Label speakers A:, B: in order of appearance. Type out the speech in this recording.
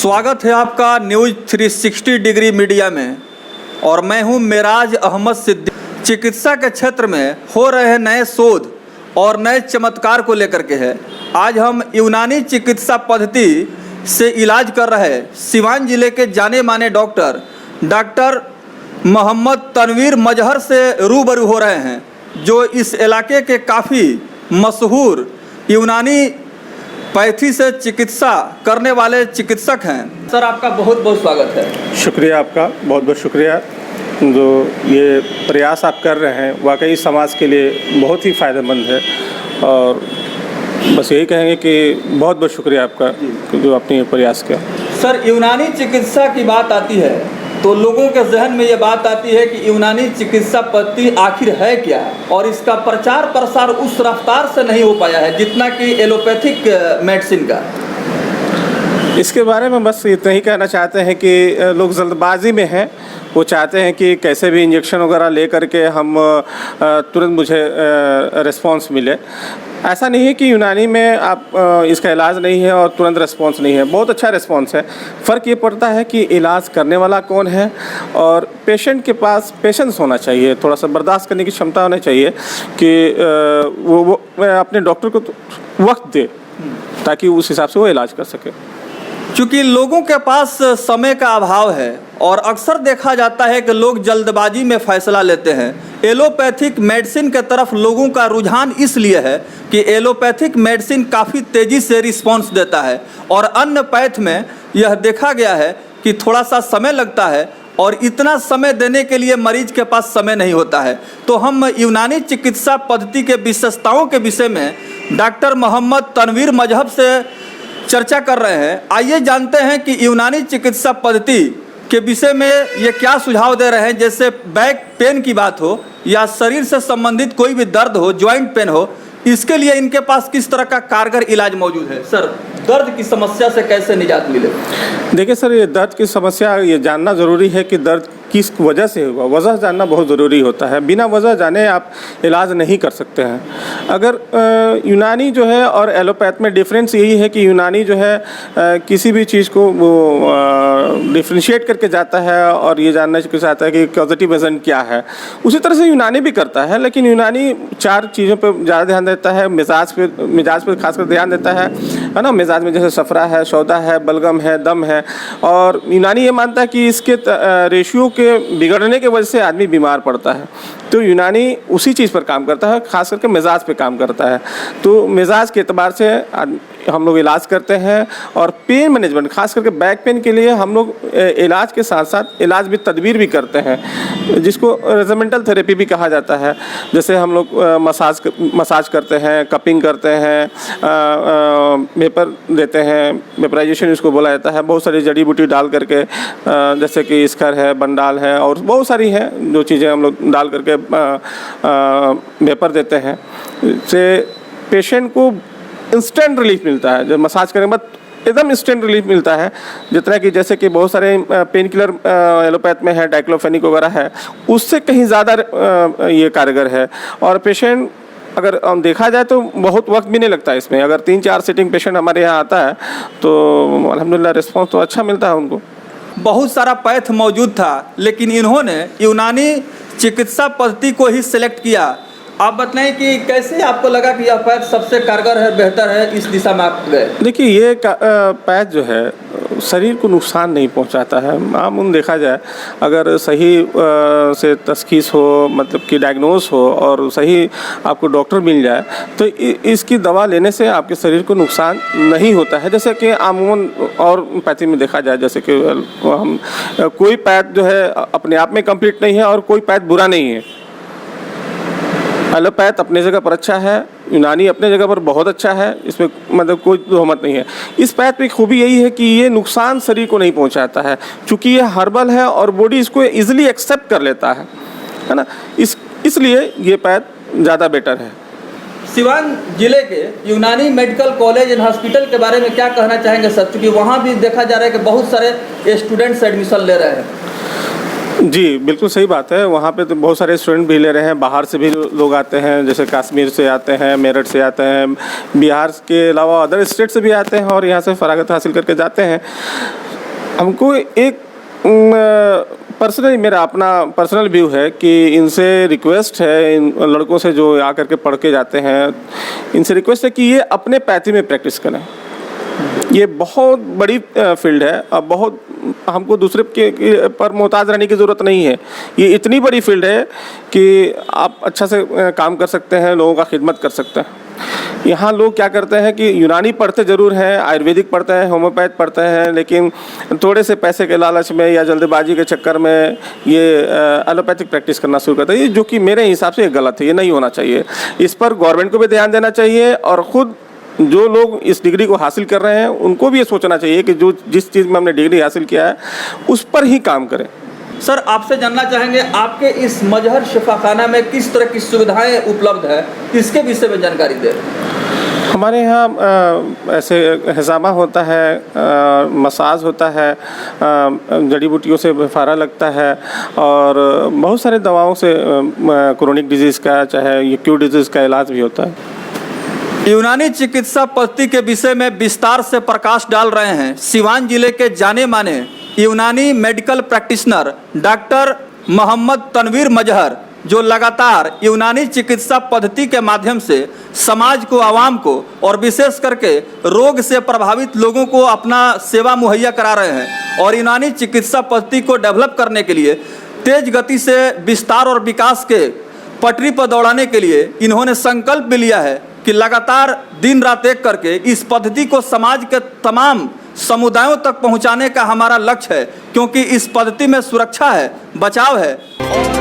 A: स्वागत है आपका न्यूज़ 360 डिग्री मीडिया में और मैं हूं मेराज अहमद सिद्दीकी। चिकित्सा के क्षेत्र में हो रहे नए शोध और नए चमत्कार को लेकर के है। आज हम यूनानी चिकित्सा पद्धति से इलाज कर रहे सिवान जिले के जाने माने डॉक्टर मोहम्मद तनवीर मजहर से रूबरू हो रहे हैं, जो इस इलाके के काफ़ी मशहूर यूनानी पैथी से चिकित्सा करने वाले चिकित्सक हैं। सर, आपका बहुत बहुत स्वागत है।
B: शुक्रिया, आपका बहुत बहुत शुक्रिया। जो ये प्रयास आप कर रहे हैं वाकई समाज के लिए बहुत ही फ़ायदेमंद है और बस यही कहेंगे कि बहुत बहुत शुक्रिया आपका जो आपने ये प्रयास किया।
A: सर, यूनानी चिकित्सा की बात आती है तो लोगों के जहन में ये बात आती है कि यूनानी चिकित्सा पद्धति आखिर है क्या, और इसका प्रचार प्रसार उस रफ्तार से नहीं हो पाया है जितना कि एलोपैथिक मेडिसिन का।
B: इसके बारे में बस इतना ही कहना चाहते हैं कि लोग जल्दबाजी में हैं। वो चाहते हैं कि कैसे भी इंजेक्शन वगैरह ले करके हम तुरंत मुझे रिस्पांस मिले। ऐसा नहीं है कि यूनानी में आप इसका इलाज नहीं है और तुरंत रिस्पांस नहीं है, बहुत अच्छा रिस्पांस है। फ़र्क ये पड़ता है कि इलाज करने वाला कौन है और पेशेंट के पास पेशेंस होना चाहिए, थोड़ा सा बर्दाश्त करने की क्षमता होनी चाहिए कि वो अपने डॉक्टर को वक्त दे ताकि उस हिसाब से वो इलाज कर सके।
A: चूँकि लोगों के पास समय का अभाव है और अक्सर देखा जाता है कि लोग जल्दबाजी में फ़ैसला लेते हैं। एलोपैथिक मेडिसिन के तरफ लोगों का रुझान इसलिए है कि एलोपैथिक मेडिसिन काफ़ी तेज़ी से रिस्पॉन्स देता है और अन्य पैथ में यह देखा गया है कि थोड़ा सा समय लगता है और इतना समय देने के लिए मरीज के पास समय नहीं होता है। तो हम यूनानी चिकित्सा पद्धति के विशेषताओं के विषय में डॉक्टर मोहम्मद तनवीर मजहर से चर्चा कर रहे हैं। आइए जानते हैं कि यूनानी चिकित्सा पद्धति के विषय में ये क्या सुझाव दे रहे हैं। जैसे बैक पेन की बात हो या शरीर से संबंधित कोई भी दर्द हो, जॉइंट पेन हो, इसके लिए इनके पास किस तरह का कारगर इलाज मौजूद है। सर, दर्द की समस्या से कैसे निजात मिले?
B: देखिए सर, ये दर्द की समस्या ये जानना ज़रूरी है कि दर्द किस वजह से हुआ, वजह जानना बहुत ज़रूरी होता है। बिना वजह जाने आप इलाज नहीं कर सकते हैं। अगर यूनानी जो है और एलोपैथ में डिफरेंस यही है कि यूनानी जो है किसी भी चीज़ को वो डिफ्रेंशिएट करके जाता है और ये जानना चाहता है कि पॉजिटिव एजेंट क्या है। उसी तरह से यूनानी भी करता है, लेकिन यूनानी 4 चीज़ों पर ज़्यादा ध्यान देता है। मिजाज पे खासकर ध्यान देता है ना। मिजाज में जैसे सफरा है, सौदा है, बलगम है, दम है। और यूनानी ये मानता है कि इसके रेशियो के बिगड़ने के वजह से आदमी बीमार पड़ता है। तो यूनानी उसी चीज़ पर काम करता है, खास करके मिजाज पे काम करता है। तो मिजाज के एतबार से हम लोग इलाज करते हैं। और पेन मैनेजमेंट, खास करके बैक पेन के लिए हम लोग इलाज के साथ साथ इलाज भी तदबीर भी करते हैं, जिसको रेजिमेंटल थेरेपी भी कहा जाता है। जैसे हम लोग मसाज करते हैं, कपिंग करते हैं, वेपर देते हैं, वेपराइजेशन इसको बोला जाता है। बहुत सारी जड़ी बूटी डाल करके, जैसे कि इसकर है, बंडाल है और बहुत सारी हैं जो चीज़ें हम लोग डाल करके वेपर देते हैं। इससे पेशेंट को इंस्टेंट रिलीफ मिलता है। जब मसाज करने के बाद एकदम इंस्टेंट रिलीफ मिलता है। जितना कि जैसे कि बहुत सारे पेन किलर एलोपैथ में है, डाइक्लोफेनिक वगैरह है, उससे कहीं ज़्यादा ये कारगर है। और पेशेंट अगर देखा जाए तो बहुत वक्त भी नहीं लगता इसमें। अगर 3-4 सीटिंग पेशेंट हमारे यहाँ आता है तो अल्हम्दुलिल्लाह रिस्पॉन्स तो अच्छा मिलता है उनको।
A: बहुत सारा पैथ मौजूद था, लेकिन इन्होंने यूनानी चिकित्सा पद्धति को ही सिलेक्ट किया। आप बताएं कि कैसे आपको लगा कि यह पैथ सबसे कारगर है, बेहतर है, इस दिशा में आप गए?
B: देखिए, ये पैथ जो है शरीर को नुकसान नहीं पहुंचाता है। आमून देखा जाए, अगर सही से तशखीस हो, मतलब कि डायग्नोस हो और सही आपको डॉक्टर मिल जाए तो इसकी दवा लेने से आपके शरीर को नुकसान नहीं होता है। जैसे कि आमून और पैथी में देखा जाए, जैसे कि हम कोई पैथ जो है अपने आप में कंप्लीट नहीं है और कोई पैथ बुरा नहीं है। एलोपैथ अपने जगह पर अच्छा है, यूनानी अपने जगह पर बहुत अच्छा है, इसमें मतलब कोई तोहमत नहीं है। इस पैथ की खूबी यही है कि ये नुकसान शरीर को नहीं पहुंचाता है, क्योंकि ये हर्बल है और बॉडी इसको इजीली एक्सेप्ट कर लेता है ना। इसलिए ये पैथ ज़्यादा बेटर है।
A: सिवान जिले के यूनानी मेडिकल कॉलेज एंड हॉस्पिटल के बारे में क्या कहना चाहेंगे सर? क्योंकि वहाँ भी देखा जा रहा है कि बहुत सारे स्टूडेंट्स एडमिशन ले रहे हैं।
B: जी, बिल्कुल सही बात है। वहाँ पे तो बहुत सारे स्टूडेंट भी ले रहे हैं, बाहर से भी लोग आते हैं, जैसे कश्मीर से आते हैं, मेरठ से आते हैं, बिहार के अलावा अदर स्टेट से भी आते हैं और यहाँ से फरागत हासिल करके जाते हैं। हमको एक पर्सनली मेरा अपना पर्सनल व्यू है कि इनसे रिक्वेस्ट है, इन लड़कों से जो आकर के पढ़ के जाते हैं, इनसे रिक्वेस्ट है कि ये अपने पैथी में प्रैक्टिस करें। ये बहुत बड़ी फील्ड है, अब बहुत हमको दूसरे के पर मोहताज रहने की ज़रूरत नहीं है। ये इतनी बड़ी फील्ड है कि आप अच्छा से काम कर सकते हैं, लोगों का खिदमत कर सकते हैं। यहाँ लोग क्या करते हैं कि यूनानी पढ़ते ज़रूर हैं, आयुर्वेदिक पढ़ते हैं, होम्योपैथ पढ़ते हैं, लेकिन थोड़े से पैसे के लालच में या जल्दबाजी के चक्कर में ये एलोपैथिक प्रैक्टिस करना शुरू करते हैं, ये जो कि मेरे हिसाब से ये गलत है, ये नहीं होना चाहिए। इस पर गवर्नमेंट को भी ध्यान देना चाहिए और ख़ुद जो लोग इस डिग्री को हासिल कर रहे हैं उनको भी ये सोचना चाहिए कि जो जिस चीज़ में हमने डिग्री हासिल किया है उस पर ही काम करें।
A: सर, आपसे जानना चाहेंगे आपके इस मजहर शिफाखाना में किस तरह की सुविधाएं उपलब्ध है, इसके विषय में जानकारी दें।
B: हमारे यहाँ ऐसे हिजामा होता है, मसाज होता है, जड़ी बूटियों से फारा लगता है और बहुत सारे दवाओं से क्रोनिक डिजीज़ का चाहे एक्यूट डिजीज़ का इलाज भी होता है।
A: यूनानी चिकित्सा पद्धति के विषय में विस्तार से प्रकाश डाल रहे हैं सिवान जिले के जाने माने Unani medical practitioner doctor Mohammad Tanveer Mazhar, जो लगातार यूनानी चिकित्सा पद्धति के माध्यम से समाज को, आवाम को और विशेष करके रोग से प्रभावित लोगों को अपना सेवा मुहैया करा रहे हैं और यूनानी चिकित्सा पद्धति को डेवलप करने के लिए तेज गति से विस्तार और विकास के पटरी पर दौड़ाने के लिए इन्होंने संकल्प भी लिया है कि लगातार दिन रात एक करके इस पद्धति को समाज के तमाम समुदायों तक पहुंचाने का हमारा लक्ष्य है, क्योंकि इस पद्धति में सुरक्षा है, बचाव है।